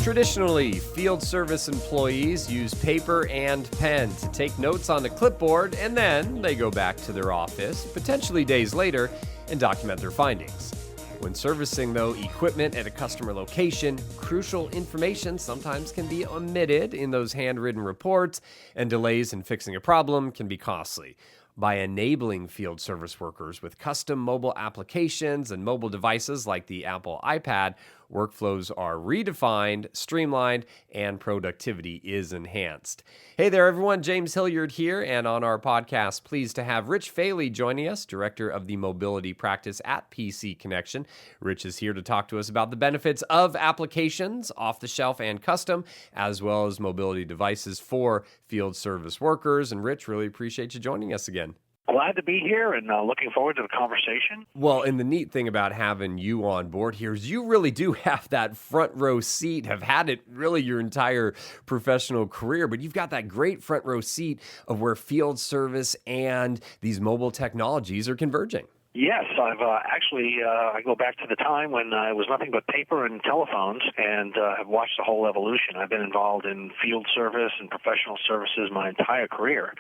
Traditionally, field service employees use paper and pen to take notes on a clipboard, and then they go back to their office, potentially days later, and document their findings. When servicing, though, equipment at a customer location, crucial information sometimes can be omitted in those handwritten reports, and delays in fixing a problem can be costly. By enabling field service workers with custom mobile applications and mobile devices like the Apple iPad, workflows are redefined, streamlined, and productivity is enhanced. Hey there, everyone. James Hilliard here, and on our podcast, pleased to have Rich Faley joining us, Director of the Mobility Practice at PC Connection. Rich is here to talk to us about the benefits of applications, off-the-shelf and custom, as well as mobility devices for field service workers. And Rich, really appreciate you joining us again. Glad to be here and looking forward to the conversation. Well, and the neat thing about having you on board here is you really do have that front row seat, have had it really your entire professional career, but you've got that great front row seat of where field service and these mobile technologies are converging. Yes, I've I go back to the time when it was nothing but paper and telephones, and have watched the whole evolution. I've been involved in field service and professional services my entire career.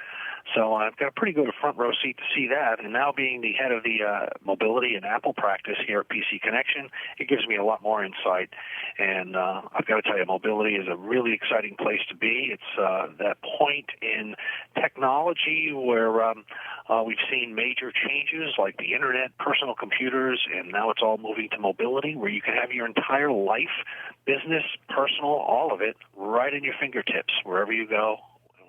So I've got a pretty good front row seat to see that. And now being the head of the mobility and Apple practice here at PC Connection, it gives me a lot more insight. And I've got to tell you, mobility is a really exciting place to be. It's that point in technology where we've seen major changes like the internet, personal computers, and now it's all moving to mobility where you can have your entire life, business, personal, all of it right in your fingertips wherever you go.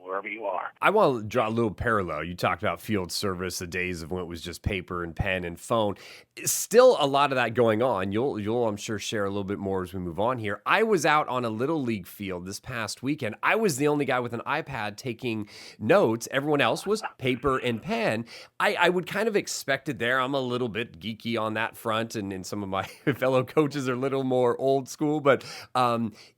Wherever you are. I want to draw a little parallel. You talked about field service, the days of when it was just paper and pen and phone. Still a lot of that going on. You'll I'm sure, share a little bit more as we move on here. I was out on a little league field this past weekend. I was the only guy with an iPad taking notes. Everyone else was paper and pen. I would kind of expect it there. I'm a little bit geeky on that front, and some of my fellow coaches are a little more old school. But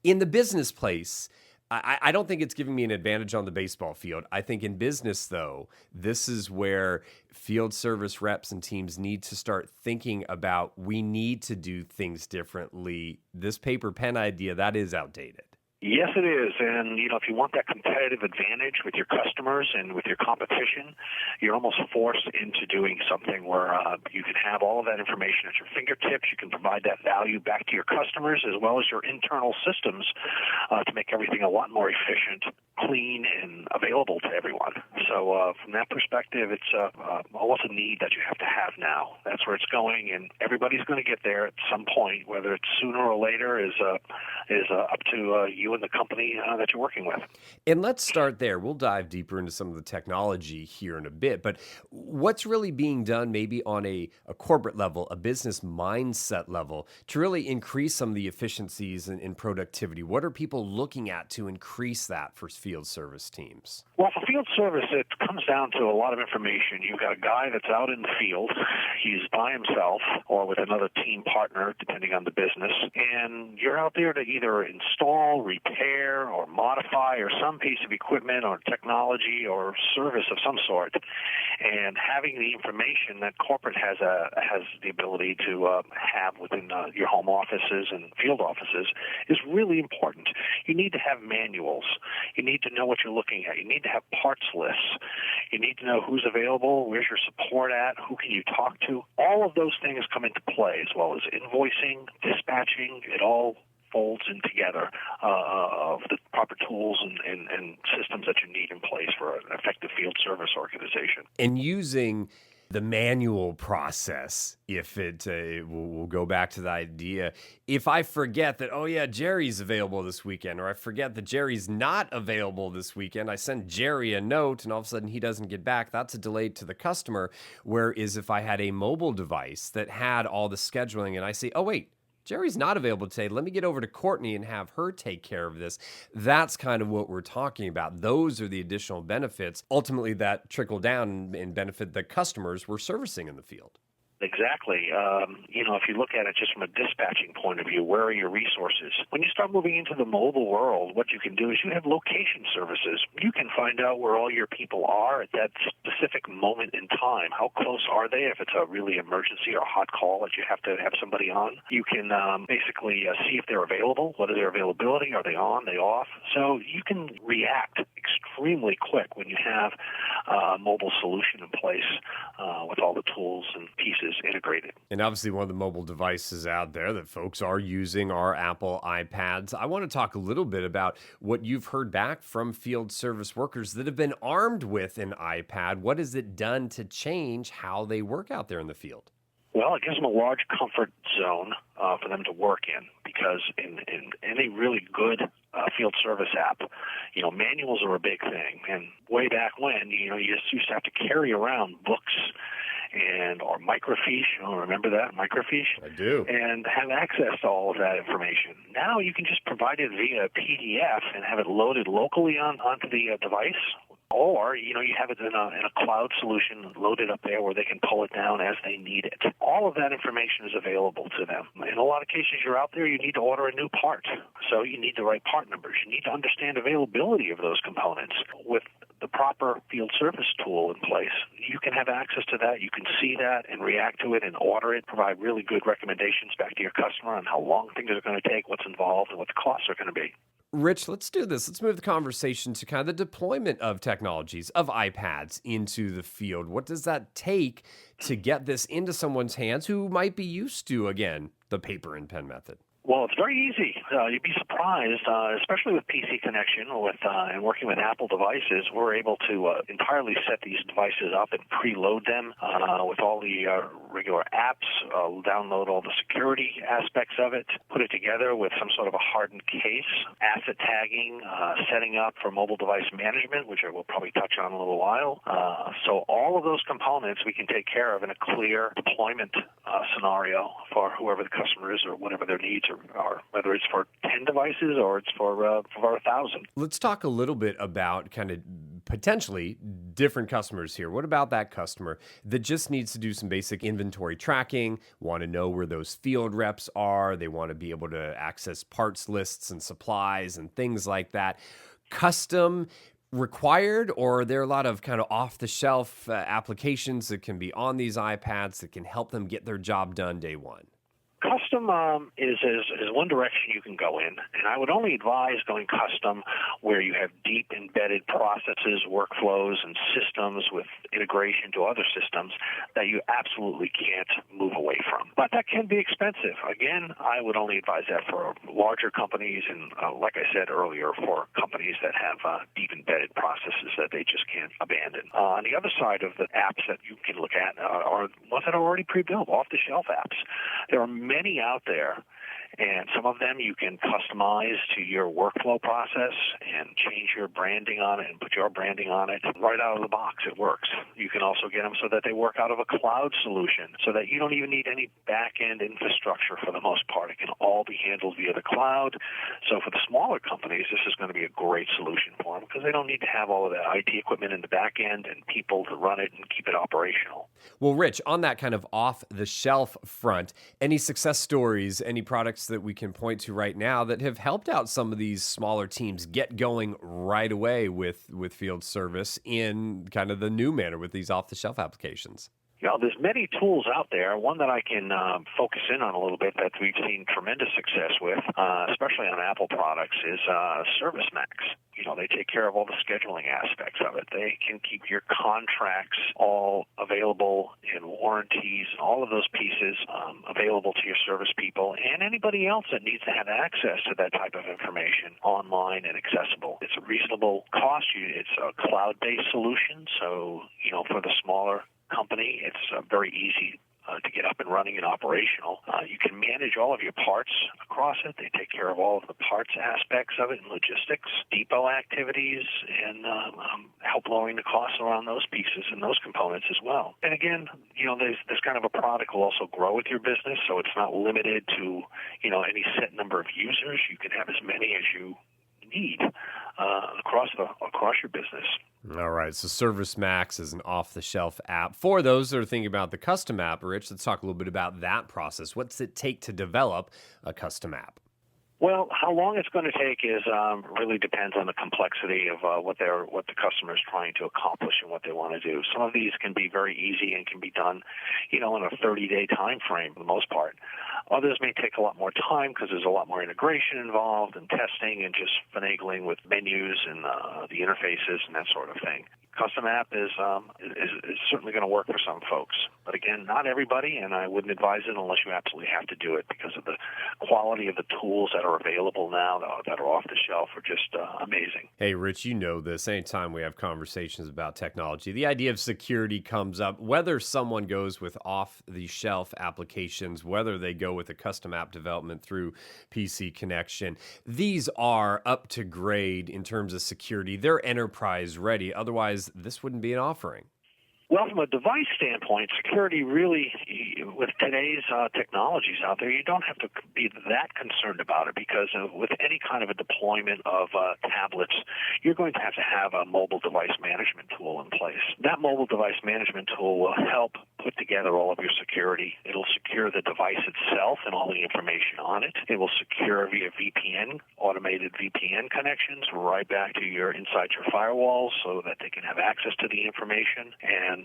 in the business place, I don't think it's giving me an advantage on the baseball field. I think in business, though, this is where field service reps and teams need to start thinking about, we need to do things differently. This paper pen idea, that is outdated. Yes, it is. And, if you want that competitive advantage with your customers and with your competition, you're almost forced into doing something where you can have all of that information at your fingertips. You can provide that value back to your customers as well as your internal systems to make everything a lot more efficient, clean, and available to everyone. So from that perspective, it's almost a need that you have to have now. That's where it's going, and everybody's going to get there at some point. Whether it's sooner or later is up to you and the company that you're working with. And let's start there. We'll dive deeper into some of the technology here in a bit, but what's really being done maybe on a corporate level, a business mindset level, to really increase some of the efficiencies and productivity? What are people looking at to increase that for field service teams? Well, for field service, it comes down to a lot of information. You've got a guy that's out in the field. He's by himself or with another team partner, depending on the business, and you're out there to either install, repair, or modify or some piece of equipment or technology or service of some sort. And having the information that corporate has the ability to have within your home offices and field offices is really important. You need to have manuals. You need to know what you're looking at. You need to have parts lists. You need to know who's available, where's your support at, who can you talk to. All of those things come into play, as well as invoicing, dispatching. It all folds in together of the proper tools and systems that you need in place for an effective field service organization. And using the manual process, if we'll go back to the idea, if I forget that, oh yeah, Jerry's available this weekend, or I forget that Jerry's not available this weekend, I send Jerry a note and all of a sudden he doesn't get back, that's a delay to the customer. Whereas if I had a mobile device that had all the scheduling and I say, oh wait, Jerry's not available today. Let me get over to Courtney and have her take care of this. That's kind of what we're talking about. Those are the additional benefits, ultimately, that trickle down and benefit the customers we're servicing in the field. Exactly. If you look at it just from a dispatching point of view, where are your resources? When you start moving into the mobile world, what you can do is you have location services. You can find out where all your people are at that specific moment in time. How close are they if it's a really emergency or hot call that you have to have somebody on? You can basically see if they're available. What is their availability? Are they on? Are they off? So you can react extremely quick when you have a mobile solution in place with all the tools and pieces integrated. And obviously, one of the mobile devices out there that folks are using are Apple iPads. I want to talk a little bit about what you've heard back from field service workers that have been armed with an iPad. What has it done to change how they work out there in the field? Well, it gives them a large comfort zone for them to work in, because in any really good field service app, manuals are a big thing. And way back when, you just used to have to carry around books or microfiche. Remember that, microfiche? I do. And have access to all of that information. Now you can just provide it via PDF and have it loaded locally onto the device. Or, you have it in a cloud solution loaded up there where they can pull it down as they need it. All of that information is available to them. In a lot of cases, you're out there, you need to order a new part. So you need the right part numbers. You need to understand availability of those components. With the proper field service tool in place, you can have access to that. You can see that and react to it and order it, provide really good recommendations back to your customer on how long things are going to take, what's involved, and what the costs are going to be. Rich, let's do this. Let's move the conversation to kind of the deployment of technologies, of iPads into the field. What does that take to get this into someone's hands who might be used to, again, the paper and pen method? Well, it's very easy. You'd be surprised, especially with PC connection and working with Apple devices. We're able to entirely set these devices up and preload them with all the regular apps, download all the security aspects of it, put it together with some sort of a hardened case, asset tagging, setting up for mobile device management, which I will probably touch on in a little while. So all of those components we can take care of in a clear deployment scenario for whoever the customer is or whatever their needs are, whether it's for 10 devices or it's for 1,000. Let's talk a little bit about kind of potentially different customers here. What about that customer that just needs to do some basic inventory tracking, want to know where those field reps are, they want to be able to access parts lists and supplies and things like that? Custom required, or are there a lot of kind of off-the-shelf applications that can be on these iPads that can help them get their job done day one? Custom is one direction you can go in, and I would only advise going custom where you have deep embedded processes, workflows, and systems with integration to other systems that you absolutely can't move away from. But that can be expensive. Again, I would only advise that for larger companies and, like I said earlier, for companies that have deep embedded processes that they just can't abandon. On the other side of the apps that you can look at are ones that are already pre-built, off-the-shelf apps. There are many out there, and some of them you can customize to your workflow process and change your branding on it and put your branding on it. Right out of the box, it works. You can also get them so that they work out of a cloud solution, so that you don't even need any back-end infrastructure for the most part. It can all be handled via the cloud. So for the smaller companies, this is going to be a great solution for them because they don't need to have all of that IT equipment in the back end and people to run it and keep it operational. Well, Rich, on that kind of off-the-shelf front, any success stories, any products that we can point to right now that have helped out some of these smaller teams get going right away with field service in kind of the new manner with these off-the-shelf applications? There's many tools out there. One that I can focus in on a little bit that we've seen tremendous success with, especially on Apple products, is ServiceMax. They take care of all the scheduling aspects of it. They can keep your contracts all available and warranties and all of those pieces available to your service people and anybody else that needs to have access to that type of information online and accessible. It's a reasonable cost. It's a cloud-based solution, so for the smaller company, it's very easy to get up and running and operational. You can manage all of your parts across it. They take care of all of the parts aspects of it and logistics, depot activities, and help lowering the costs around those pieces and those components as well. And again, this kind of a product will also grow with your business, so it's not limited to any set number of users. You can have as many as you need across your business. All right, so Service Max is an off-the-shelf app. For those that are thinking about the custom app, Rich, let's talk a little bit about that process. What's it take to develop a custom app? Well, how long it's going to take is really depends on the complexity of what the customer is trying to accomplish and what they want to do. Some of these can be very easy and can be done, in a 30-day time frame for the most part. Others may take a lot more time because there's a lot more integration involved and testing and just finagling with menus and the interfaces and that sort of thing. Custom app is certainly going to work for some folks. But again, not everybody, and I wouldn't advise it unless you absolutely have to do it because of the quality of the tools that are available now that are off the shelf are just amazing. Hey, Rich, you know this. Anytime we have conversations about technology, the idea of security comes up. Whether someone goes with off-the-shelf applications, whether they go with a custom app development through PC Connection, these are up to grade in terms of security. They're enterprise ready. Otherwise, this wouldn't be an offering. Well, from a device standpoint, security really, with today's technologies out there, you don't have to be that concerned about it because with any kind of a deployment of tablets, you're going to have a mobile device management tool in place. That mobile device management tool will help put together all of your security. It'll secure the device itself and all the information on it. It will secure via VPN, automated VPN connections, right back to inside your firewalls so that they can have access to the information and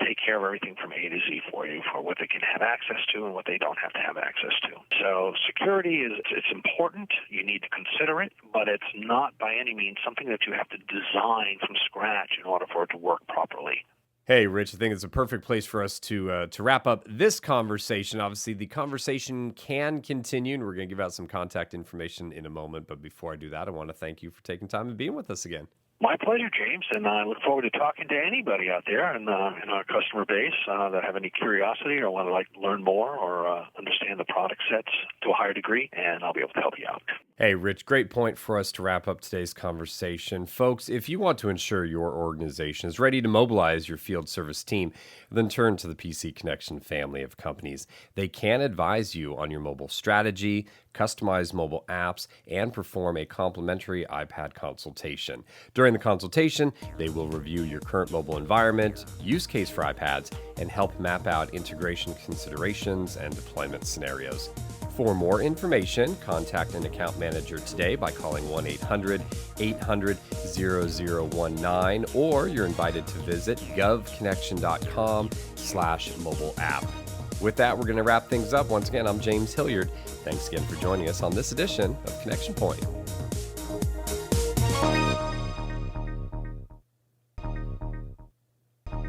take care of everything from A to Z for you, for what they can have access to and what they don't have to have access to. So security it's important. You need to consider it, but it's not by any means something that you have to design from scratch in order for it to work properly. Hey, Rich, I think it's a perfect place for us to wrap up this conversation. Obviously, the conversation can continue, and we're going to give out some contact information in a moment. But before I do that, I want to thank you for taking time and being with us again. My pleasure, James, and I look forward to talking to anybody out there in our customer base that have any curiosity or want to learn more or understand the product sets to a higher degree, and I'll be able to help you out. Hey, Rich, great point for us to wrap up today's conversation. Folks, if you want to ensure your organization is ready to mobilize your field service team, then turn to the PC Connection family of companies. They can advise you on your mobile strategy, customize mobile apps, and perform a complimentary iPad consultation. During the consultation, they will review your current mobile environment, use case for iPads, and help map out integration considerations and deployment scenarios. For more information, contact an account manager today by calling 1-800-800-0019, or you're invited to visit govconnection.com/mobile app. With that, we're going to wrap things up. Once again, I'm James Hilliard. Thanks again for joining us on this edition of Connection Point.